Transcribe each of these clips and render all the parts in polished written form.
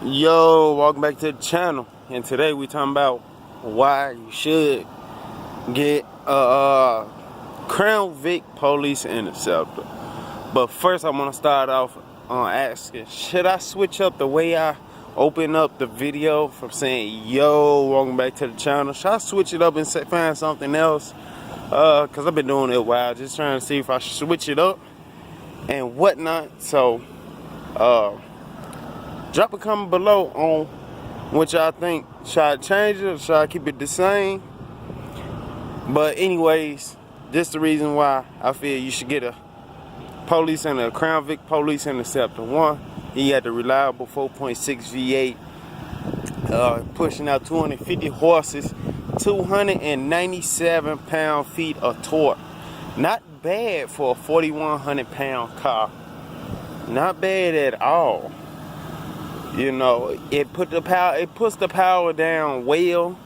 Yo, welcome back to the channel, and today we talking about why you should get a Crown Vic police interceptor. But first I want to start off on asking, should I switch up the way I open up the video from saying yo, welcome back to the channel? Should I switch it up and find something else? Cause I've been doing it a while, just trying to see if I should switch it up and whatnot. So drop a comment below on what y'all think. Should I change it or should I keep it the same? But anyways, this is the reason why I feel you should get a Crown Vic police interceptor. One, he had the reliable 4.6 V8, pushing out 250 horses, 297 pound-feet of torque. Not bad for a 4,100 pound car. Not bad at all. You know, it puts the power down well,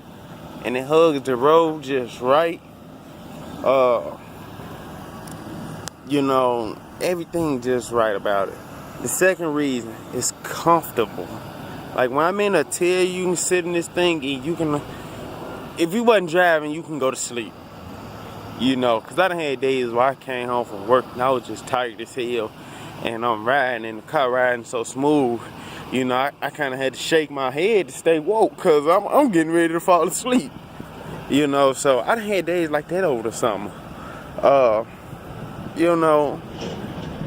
and it hugs the road just right. You know, everything just right about it. The second reason is comfortable. Like when I'm in a tail, you can sit in this thing and you can, if you wasn't driving, you can go to sleep. You know, cause I done had days where I came home from work and I was just tired as hell, and I'm riding and the car riding so smooth. You know, I kind of had to shake my head to stay woke because I'm getting ready to fall asleep. You know, so I done had days like that over the summer. You know,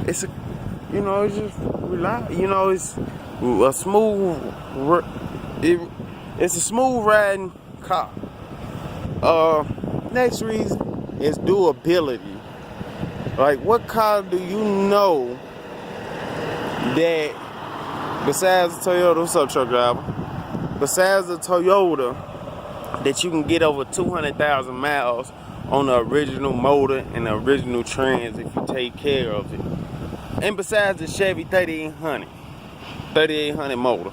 it's just reliable. You know, it's a smooth, it's a smooth riding car. Next reason is durability. Like, what car do you know that, besides the Toyota, what's up, truck driver? Besides the Toyota, that you can get over 200,000 miles on the original motor and the original trans if you take care of it. And besides the Chevy 3800 motor,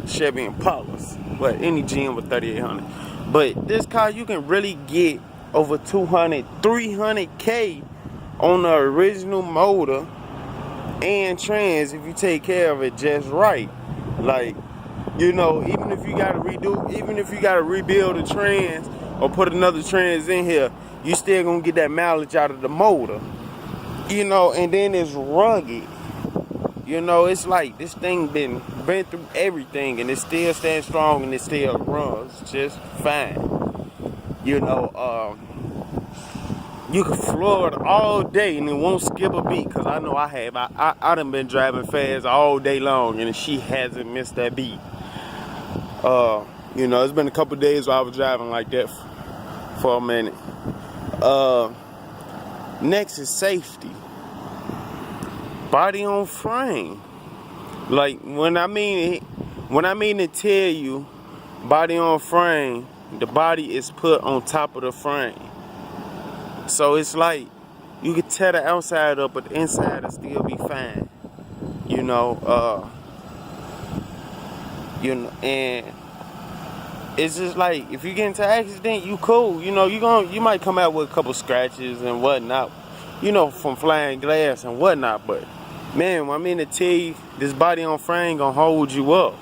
Chevy Impalas, but any GM with 3800. But this car, you can really get over 300K on the original motor and trans if you take care of it just right. Like, you know, even if you gotta rebuild the trans or put another trans in here, you still gonna get that mileage out of the motor. You know, and then it's rugged. You know, it's like this thing been through everything and it still stands strong and it still runs just fine. You know, you can floor it all day and it won't skip a beat, because I know I have. I done been driving fast all day long and she hasn't missed that beat. You know, it's been a couple days where I was driving like that for a minute. Next is safety. Body on frame. Like when I mean to tell you body on frame, the body is put on top of the frame. So it's like you can tear the outside up, but the inside will still be fine. You know, and it's just like if you get into an accident, you cool. You know, you might come out with a couple scratches and whatnot, you know, from flying glass and whatnot. But man, I mean to tell you, this body on frame gonna hold you up.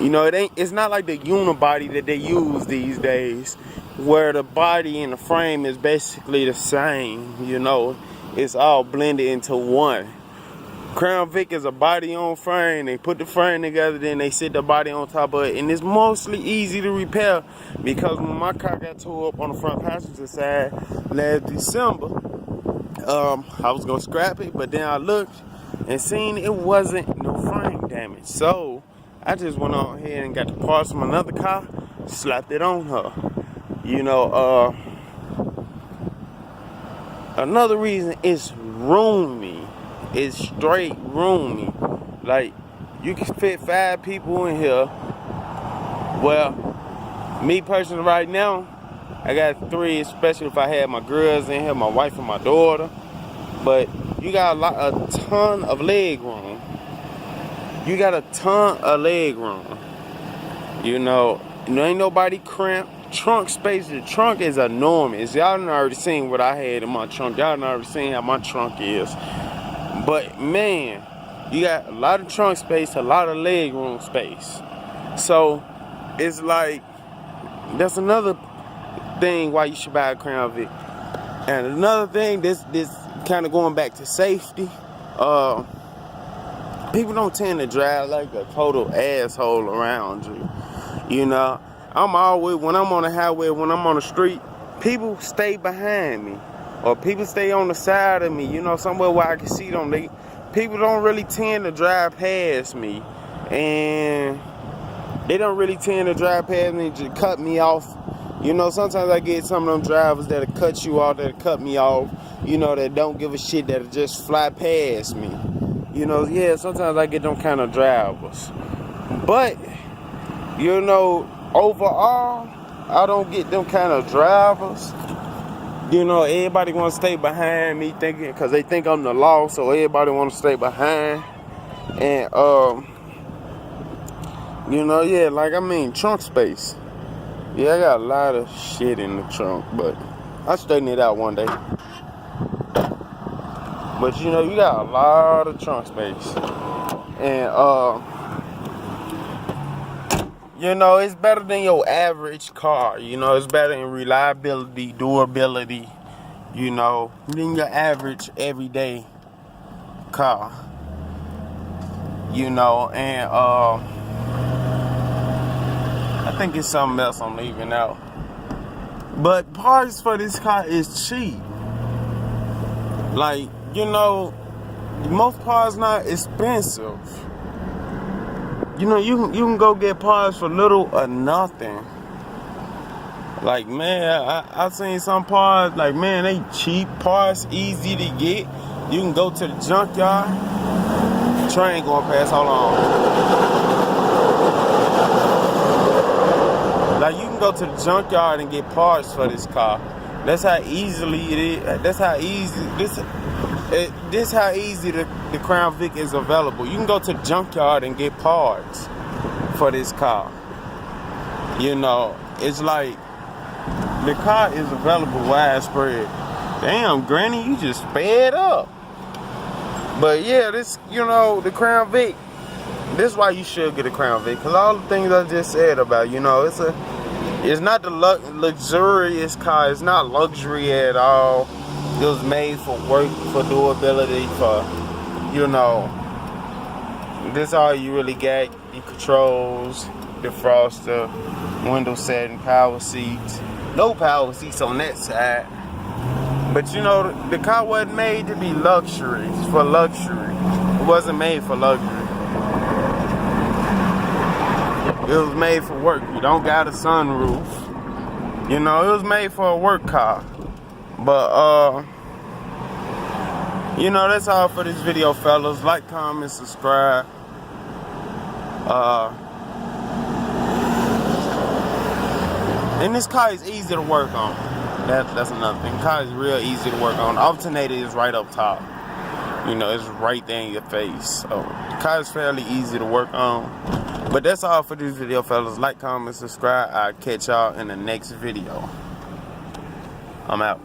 You know, it's not like the unibody that they use these days, where the body and the frame is basically the same. You know, it's all blended into one. Crown Vic is a body on frame. They put the frame together, then they sit the body on top of it, and it's mostly easy to repair, because when my car got tore up on the front passenger side last December, I was gonna scrap it, but then I looked and seen it wasn't no frame damage. So I just went on ahead and got the parts from another car, slapped it on her. You know, another reason is roomy. It's straight roomy. Like, you can fit 5 people in here. Well, me personally right now, I got 3, especially if I had my girls in here, my wife and my daughter. But you got a ton of leg room. You got a ton of leg room. You know, ain't nobody cramped. Trunk space, the trunk is enormous. Y'all done already seen what I had in my trunk. Y'all done already seen how my trunk is. But man, You got a lot of trunk space, a lot of leg room space. So it's like, that's another thing why you should buy a Crown Vic. And another thing, this kind of going back to safety. People don't tend to drive like a total asshole around you. You know, I'm always, when I'm on the highway, when I'm on the street, people stay behind me, or people stay on the side of me, you know, somewhere where I can see them. People don't really tend to drive past me, and they don't really tend to drive past me to cut me off. You know, sometimes I get some of them drivers that'll cut you off, that'll cut me off, you know, that don't give a shit, that'll just fly past me. You know, yeah, sometimes I get them kind of drivers. But, you know, overall, I don't get them kind of drivers. You know, everybody want to stay behind me, thinking, because they think I'm the law, so everybody want to stay behind. And, you know, yeah, like, I mean, trunk space. Yeah, I got a lot of shit in the trunk, but I'll straighten it out one day. But, you know, you got a lot of trunk space. And, you know, it's better than your average car. You know, it's better in reliability, durability, you know, than your average everyday car. You know, and I think it's something else I'm leaving out. But parts for this car is cheap. Like, you know, most parts not expensive. You know, you can go get parts for little or nothing. Like, man, I've seen some parts, like, man, they cheap parts, easy to get. You can go to the junkyard. Train going past, hold on. Like, you can go to the junkyard and get parts for this car. That's how easily it is. That's how easy this how easy the Crown Vic is available. You can go to the junkyard and get parts for this car. You know, it's like the car is available widespread. Damn, Granny, you just sped up. But yeah, this, you know, the Crown Vic, this is why you should get a Crown Vic, because all the things I just said about, you know, it's not the luxurious car. It's not luxury at all. It was made for work, for durability, for, you know, this all you really got. Your controls, defroster, window setting, power seats. No power seats on that side. But you know, the car wasn't made to be luxury. It's for luxury. It wasn't made for luxury. It was made for work. You don't got a sunroof. You know, it was made for a work car. But, you know, that's all for this video, fellas. Like, comment, subscribe. And this car is easy to work on. That's another thing. The car is real easy to work on. The alternator is right up top. You know, it's right there in your face. So, the car is fairly easy to work on. But that's all for this video, fellas. Like, comment, subscribe. I'll catch y'all in the next video. I'm out.